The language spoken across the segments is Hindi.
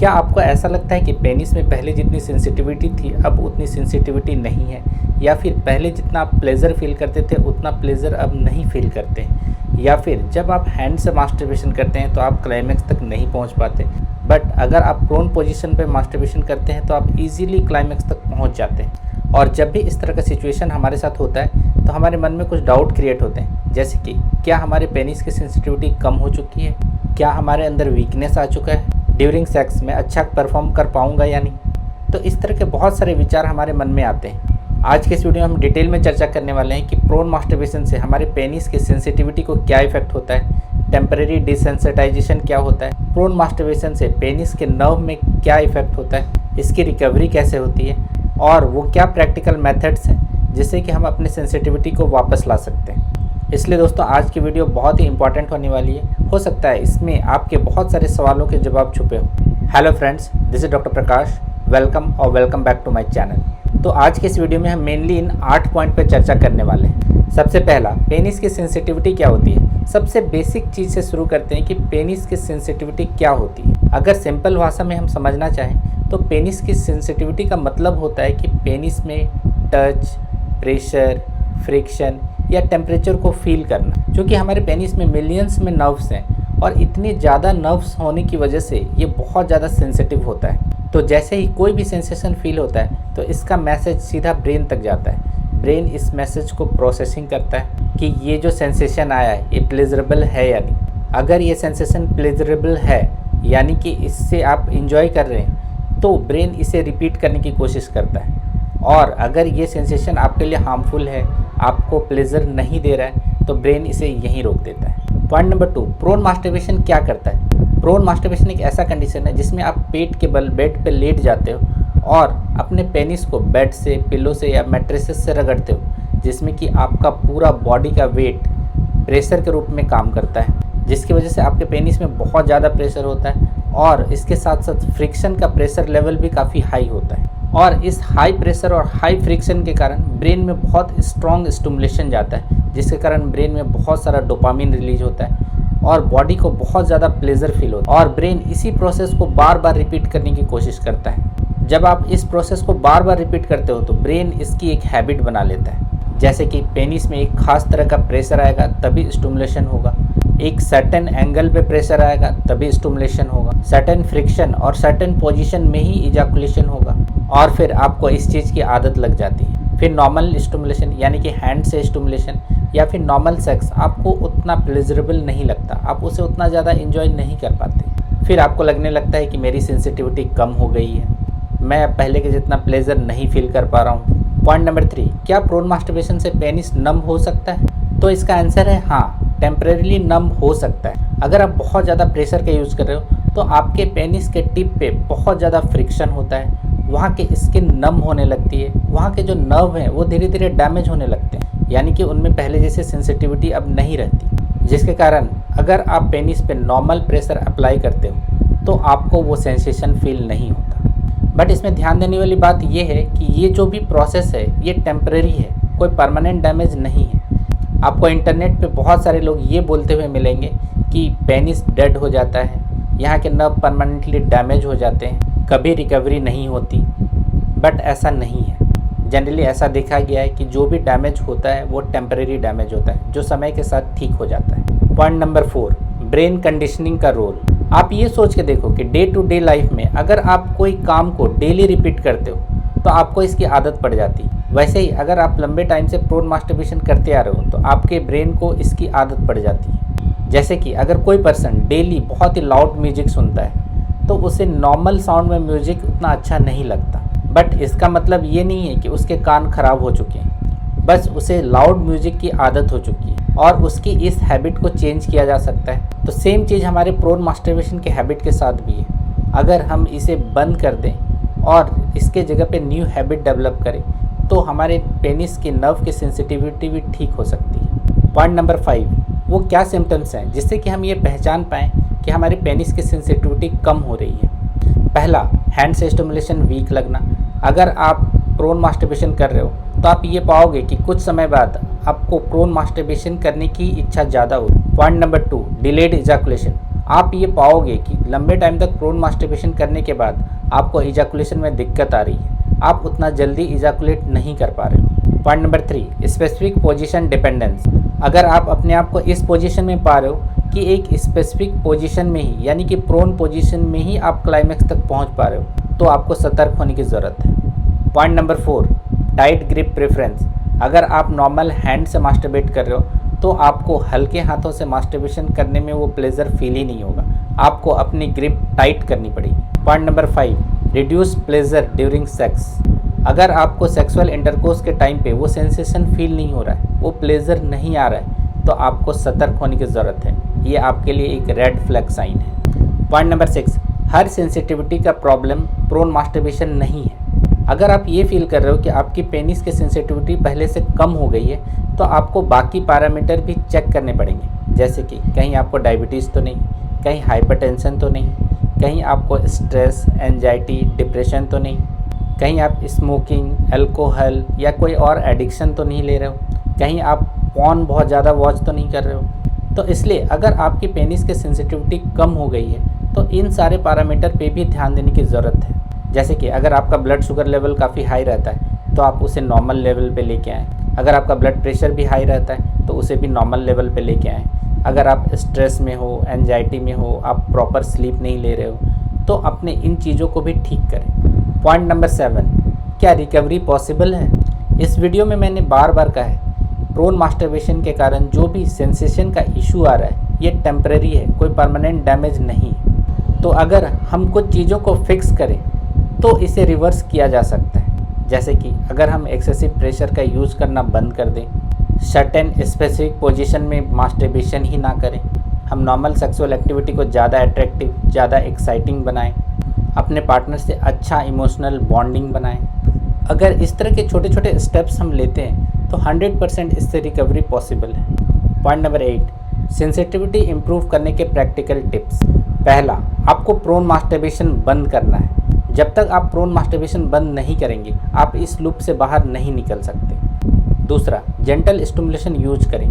क्या आपको ऐसा लगता है कि पेनिस में पहले जितनी सेंसिटिविटी थी अब उतनी सेंसिटिविटी नहीं है, या फिर पहले जितना आप प्लेज़र फील करते थे उतना प्लेज़र अब नहीं फील करते, या फिर जब आप हैंड से मास्टरबेशन करते हैं तो आप क्लाइमैक्स तक नहीं पहुंच पाते, बट अगर आप प्रोन पोजीशन पे मास्टरबेशन करते हैं तो आप इजीली क्लाइमैक्स तक पहुंच जाते हैं। और जब भी इस तरह का सिचुएशन हमारे साथ होता है तो हमारे मन में कुछ डाउट क्रिएट होते हैं, जैसे कि क्या हमारे पेनिस की सेंसिटिविटी कम हो चुकी है, क्या हमारे अंदर वीकनेस आ चुका है, ड्यूरिंग सेक्स में अच्छा परफॉर्म कर पाऊंगा या नहीं। तो इस तरह के बहुत सारे विचार हमारे मन में आते हैं। आज के इस वीडियो में हम डिटेल में चर्चा करने वाले हैं कि प्रोन मास्टरबेशन से हमारे पेनिस की सेंसिटिविटी को क्या इफेक्ट होता है, टेम्परेरी डिसेंसिटाइजेशन क्या होता है, प्रोन मास्टरबेशन से पेनिस के नर्व में क्या इफेक्ट होता है, इसकी रिकवरी कैसे होती है, और वो क्या प्रैक्टिकल मेथड्स हैं जिससे कि हम अपने सेंसिटिविटी को वापस ला सकते हैं। इसलिए दोस्तों आज की वीडियो बहुत ही इंपॉर्टेंट होने वाली है। हो सकता है इसमें आपके बहुत सारे सवालों के जवाब छुपे हों। Hello friends, this is doctor Prakash. Welcome और welcome back to my channel. तो आज के इस वीडियो में हम मेनली इन 8 पॉइंट पर चर्चा करने वाले हैं। सबसे पहला, पेनिस की सेंसिटिविटी क्या होती है। सबसे बेसिक चीज़ से शुरू करते हैं कि पेनिस की सेंसिटिविटी क्या होती है। अगर सिंपल भाषा में हम समझना चाहें तो पेनिस की सेंसिटिविटी का मतलब होता है कि पेनिस में टच, प्रेशर, फ्रिक्शन या टेम्परेचर को फील करना। क्योंकि हमारे पेनिस में मिलियंस में नर्व्स हैं और इतनी ज़्यादा नर्व्स होने की वजह से ये बहुत ज़्यादा सेंसिटिव होता है। तो जैसे ही कोई भी सेंसेशन फील होता है तो इसका मैसेज सीधा ब्रेन तक जाता है। ब्रेन इस मैसेज को प्रोसेसिंग करता है कि ये जो सेंसेशन आया है ये प्लेजरेबल है या नहीं। अगर ये सेंसेशन प्लेजरेबल है यानी कि इससे आप इंजॉय कर रहे हैं तो ब्रेन इसे रिपीट करने की कोशिश करता है, और अगर ये सेंसेशन आपके लिए हार्मफुल है, आपको प्लेजर नहीं दे रहा है, तो ब्रेन इसे यहीं रोक देता है। पॉइंट नंबर 2, प्रोन मास्टरबेशन क्या करता है। प्रोन मास्टरबेशन एक ऐसा कंडीशन है जिसमें आप पेट के बल बेड पे लेट जाते हो और अपने पेनिस को बेड से, पिलो से या मैट्रेसेस से रगड़ते हो, जिसमें कि आपका पूरा बॉडी का वेट प्रेशर के रूप में काम करता है, जिसकी वजह से आपके पेनिस में बहुत ज़्यादा प्रेशर होता है और इसके साथ साथ फ्रिक्शन का प्रेशर लेवल भी काफ़ी हाई होता है। और इस हाई प्रेशर और हाई फ्रिक्शन के कारण ब्रेन में बहुत स्ट्रॉन्ग स्टिमुलेशन जाता है, जिसके कारण ब्रेन में बहुत सारा डोपामिन रिलीज होता है और बॉडी को बहुत ज़्यादा प्लेजर फील होता है, और ब्रेन इसी प्रोसेस को बार बार रिपीट करने की कोशिश करता है। जब आप इस प्रोसेस को बार बार रिपीट करते हो तो ब्रेन इसकी एक हैबिट बना लेता है, जैसे कि पेनिस में एक खास तरह का प्रेशर आएगा तभी स्टिमुलेशन होगा, एक सर्टेन एंगल पे प्रेशर आएगा तभी स्टिमुलेशन होगा, सर्टेन फ्रिक्शन और सर्टेन पोजीशन में ही इजैकुलेशन होगा, और फिर आपको इस चीज़ की आदत लग जाती है। फिर नॉर्मल स्टिमुलेशन यानी कि हैंड से स्टिमुलेशन या फिर नॉर्मल सेक्स आपको उतना प्लेजरेबल नहीं लगता, आप उसे उतना ज़्यादा इंजॉय नहीं कर पाते। फिर आपको लगने लगता है कि मेरी सेंसिटिविटी कम हो गई है, मैं पहले के जितना प्लेजर नहीं फील कर पा रहा हूँ। पॉइंट नंबर 3, क्या प्रोन मास्टरबेशन से पेनिस नम हो सकता है। तो इसका आंसर है हाँ, टेम्परेरीली नम हो सकता है। अगर आप बहुत ज़्यादा प्रेशर का यूज़ कर रहे हो तो आपके पेनिस के टिप पे बहुत ज़्यादा फ्रिक्शन होता है, वहाँ के स्किन नम होने लगती है, वहाँ के जो नर्व हैं वो धीरे धीरे डैमेज होने लगते हैं, यानी कि उनमें पहले जैसे सेंसिटिविटी अब नहीं रहती, जिसके कारण अगर आप पेनिस पे नॉर्मल प्रेशर अप्लाई करते हो तो आपको वो सेंसेशन फील नहीं होता। बट इसमें ध्यान देने वाली बात ये है कि ये जो भी प्रोसेस है ये टेम्परेरी है, कोई परमानेंट डैमेज नहीं है। आपको इंटरनेट पे बहुत सारे लोग ये बोलते हुए मिलेंगे कि पेनिस डेड हो जाता है, यहाँ के नर्व परमानेंटली डैमेज हो जाते हैं, कभी रिकवरी नहीं होती, बट ऐसा नहीं है। जनरली ऐसा देखा गया है कि जो भी डैमेज होता है वो टेम्परेरी डैमेज होता है जो समय के साथ ठीक हो जाता है। पॉइंट नंबर 4, ब्रेन कंडीशनिंग का रोल। आप ये सोच के देखो कि डे टू डे लाइफ में अगर आप कोई काम को डेली रिपीट करते हो तो आपको इसकी आदत पड़ जाती है। वैसे ही अगर आप लंबे टाइम से प्रोन मास्टरबेशन करते आ रहे हो तो आपके ब्रेन को इसकी आदत पड़ जाती है। जैसे कि अगर कोई पर्सन डेली बहुत ही लाउड म्यूजिक सुनता है तो उसे नॉर्मल साउंड में म्यूजिक उतना अच्छा नहीं लगता, बट इसका मतलब ये नहीं है कि उसके कान खराब हो चुके हैं, बस उसे लाउड म्यूजिक की आदत हो चुकी है और उसकी इस हैबिट को चेंज किया जा सकता है। तो सेम चीज़ हमारे प्रोन मास्टरबेशन के हैबिट के साथ भी है। अगर हम इसे बंद कर दें और इसके जगह पे न्यू हैबिट डेवलप करें तो हमारे पेनिस की नर्व की सेंसिटिविटी भी ठीक हो सकती है। पॉइंट नंबर 5, वो क्या सिम्टम्स हैं जिससे कि हम ये पहचान पाएँ कि हमारे पेनिस की सेंसिटिविटी कम हो रही है। पहला, हैंड से स्टिमुलेशन वीक लगना। अगर आप प्रोन मास्टरबेशन कर रहे हो तो आप ये पाओगे कि कुछ समय बाद आपको प्रोन मास्टरबेशन करने की इच्छा ज़्यादा होगी। Point number 2, delayed ejaculation. आप ये पाओगे कि लंबे टाइम तक प्रोन मास्टरबेशन करने के बाद आपको इजैकुलेशन में दिक्कत आ रही है, आप उतना जल्दी इजैकुलेट नहीं कर पा रहे हो। Point number 3, specific position dependence. अगर आप अपने आप को इस पोजीशन में पा रहे हो कि एक स्पेसिफिक पोजीशन में ही, यानी कि प्रोन पोजीशन में ही आप क्लाइमैक्स तक पहुंच पा रहे हो, तो आपको सतर्क होने की ज़रूरत है। Point number 4, tight grip preference. अगर आप नॉर्मल हैंड से मास्टरबेट कर रहे हो तो आपको हल्के हाथों से मास्टरबेशन करने में वो प्लेजर फील ही नहीं होगा, आपको अपनी ग्रिप टाइट करनी पड़ेगी। Point number 5, reduce pleasure during sex. अगर आपको सेक्सुअल इंटरकोर्स के टाइम पे वो सेंसेशन फील नहीं हो रहा है, वो प्लेजर नहीं आ रहा है, तो आपको सतर्क होने की ज़रूरत है। ये आपके लिए एक रेड फ्लैग साइन है। पॉइंट नंबर 6, हर सेंसिटिविटी का प्रॉब्लम प्रोन मास्टरबेशन नहीं है। अगर आप ये फील कर रहे हो कि आपकी पेनिस की सेंसिटिविटी पहले से कम हो गई है, तो आपको बाकी पैरामीटर भी चेक करने पड़ेंगे, जैसे कि कहीं आपको डायबिटीज़ तो नहीं, कहीं हाइपरटेंशन तो नहीं, कहीं आपको स्ट्रेस, एंजाइटी, डिप्रेशन तो नहीं, कहीं आप स्मोकिंग, अल्कोहल या कोई और एडिक्शन तो नहीं ले रहे हो, कहीं आप पॉर्न बहुत ज़्यादा वॉच तो नहीं कर रहे हो। तो इसलिए अगर आपकी पेनिस की सेंसिटिविटी कम हो गई है तो इन सारे पैरामीटर पे भी ध्यान देने की ज़रूरत है। जैसे कि अगर आपका ब्लड शुगर लेवल काफ़ी हाई रहता है तो आप उसे नॉर्मल लेवल पे लेके आएँ। अगर आपका ब्लड प्रेशर भी हाई रहता है तो उसे भी नॉर्मल लेवल पे लेके आएँ। अगर आप स्ट्रेस में हो, एंजाइटी में हो, आप प्रॉपर स्लीप नहीं ले रहे हो, तो अपने इन चीज़ों को भी ठीक करें। पॉइंट नंबर 7, क्या रिकवरी पॉसिबल है? इस वीडियो में मैंने बार बार कहा है, प्रोन मास्टरबेशन के कारण जो भी सेंसेशन का इशू आ रहा है ये टेम्परेरी है, कोई परमानेंट डैमेज नहीं। तो अगर हम कुछ चीज़ों को फिक्स करें तो इसे रिवर्स किया जा सकता है। जैसे कि अगर हम एक्सेसिव प्रेशर का यूज़ करना बंद कर दें, सर्टेन स्पेसिफिक पोजीशन में मास्टरबेशन ही ना करें, हम नॉर्मल सेक्सुअल एक्टिविटी को ज़्यादा अट्रैक्टिव, ज़्यादा एक्साइटिंग बनाएं, अपने पार्टनर से अच्छा इमोशनल बॉन्डिंग बनाएं। अगर इस तरह के छोटे छोटे स्टेप्स हम लेते हैं तो 100% इससे रिकवरी पॉसिबल है। पॉइंट नंबर 8, सेंसिटिविटी इम्प्रूव करने के प्रैक्टिकल टिप्स। पहला, आपको प्रोन मास्टरबेशन बंद करना है। जब तक आप प्रोन मास्टरबेशन बंद नहीं करेंगे आप इस लूप से बाहर नहीं निकल सकते। दूसरा, जेंटल स्टिमुलेशन यूज करें।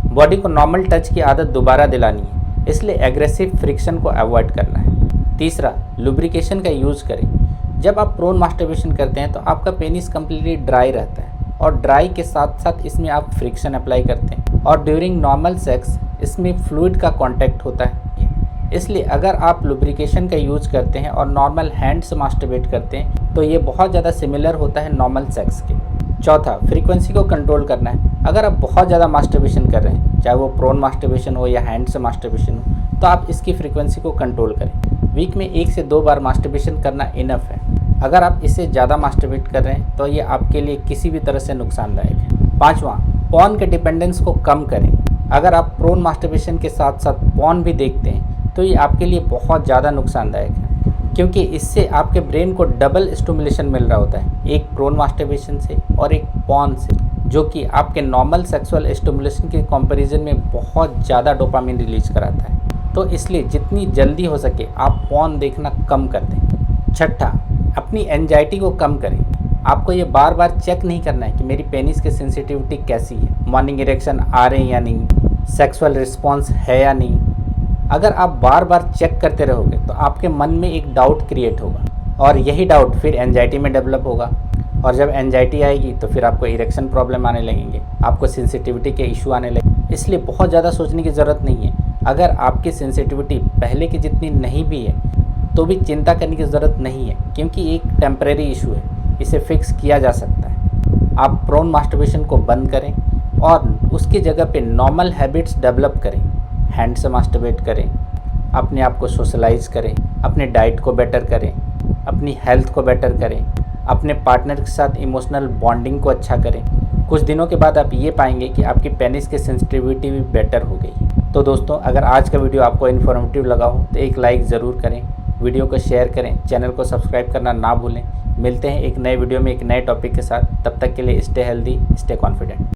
बॉडी को नॉर्मल टच की आदत दोबारा दिलानी है, इसलिए एग्रेसिव फ्रिक्शन को अवॉइड करना है। तीसरा, लुब्रिकेशन का यूज़ करें। जब आप प्रोन मास्टरबेशन करते हैं तो आपका पेनिस कम्प्लीटली ड्राई रहता है और ड्राई के साथ साथ इसमें आप फ्रिक्शन अप्लाई करते हैं और ड्यूरिंग नॉर्मल सेक्स इसमें फ्लूइड का कांटेक्ट होता है। इसलिए अगर आप लुब्रिकेशन का यूज़ करते हैं और नॉर्मल हैंड से मास्टरबेट करते हैं तो ये बहुत ज़्यादा सिमिलर होता है नॉर्मल सेक्स के। चौथा, फ्रीक्वेंसी को कंट्रोल करना है। अगर आप बहुत ज़्यादा मास्टरबेशन कर रहे हैं, चाहे वो प्रोन मास्टरबेशन हो या हैंड से मास्टरबेशन हो, तो आप इसकी फ्रीक्वेंसी को कंट्रोल करें। वीक में 1 से 2 बार मास्टरबेशन करना इनफ है। अगर आप इससे ज़्यादा मास्टरबेट कर रहे हैं तो ये आपके लिए किसी भी तरह से नुकसानदायक है। पाँचवां, पॉर्न के डिपेंडेंस को कम करें। अगर आप प्रोन मास्टरबेशन के साथ साथ पॉर्न भी देखते हैं तो ये आपके लिए बहुत ज़्यादा नुकसानदायक है, क्योंकि इससे आपके ब्रेन को डबल स्टिमुलेशन मिल रहा होता है, एक प्रोन मास्टरबेशन से और एक पॉर्न से, जो कि आपके नॉर्मल सेक्सुअल स्टिमुलेशन के कंपैरिजन में बहुत ज़्यादा डोपामिन रिलीज कराता है। तो इसलिए जितनी जल्दी हो सके आप पॉर्न देखना कम कर दें। छठा, अपनी एंजाइटी को कम करें। आपको ये बार बार चेक नहीं करना है कि मेरी पेनिस की सेंसिटिविटी कैसी है, मॉर्निंग इरेक्शन आ रहे हैं या नहीं, सेक्सुअल रिस्पॉन्स है या नहीं। अगर आप बार बार चेक करते रहोगे तो आपके मन में एक डाउट क्रिएट होगा और यही डाउट फिर एंजाइटी में डेवलप होगा, और जब एंजाइटी आएगी तो फिर आपको इरेक्शन प्रॉब्लम आने लगेंगे, आपको सेंसिटिविटी के इशू आने लगेंगे। इसलिए बहुत ज़्यादा सोचने की ज़रूरत नहीं है। अगर आपकी सेंसिटिविटी पहले की जितनी नहीं भी है तो भी चिंता करने की ज़रूरत नहीं है, क्योंकि एक टेम्परेरी इशू है, इसे फिक्स किया जा सकता है। आप प्रोन मास्टरबेशन को बंद करें और उसकी जगह पे नॉर्मल हैबिट्स डेवलप करें। हैंड से मास्टरबेट करें, अपने आप को सोशलाइज करें, अपने डाइट को बेटर करें, अपनी हेल्थ को बेटर करें, अपने पार्टनर के साथ इमोशनल बॉन्डिंग को अच्छा करें। कुछ दिनों के बाद आप ये पाएंगे कि आपकी पेनिस की सेंसिटिविटी भी बेटर हो गई। तो दोस्तों, अगर आज का वीडियो आपको इन्फॉर्मेटिव लगा हो तो एक लाइक ज़रूर करें, वीडियो को शेयर करें, चैनल को सब्सक्राइब करना ना भूलें। मिलते हैं एक नए वीडियो में एक नए टॉपिक के साथ। तब तक के लिए स्टे हेल्दी, स्टे कॉन्फिडेंट।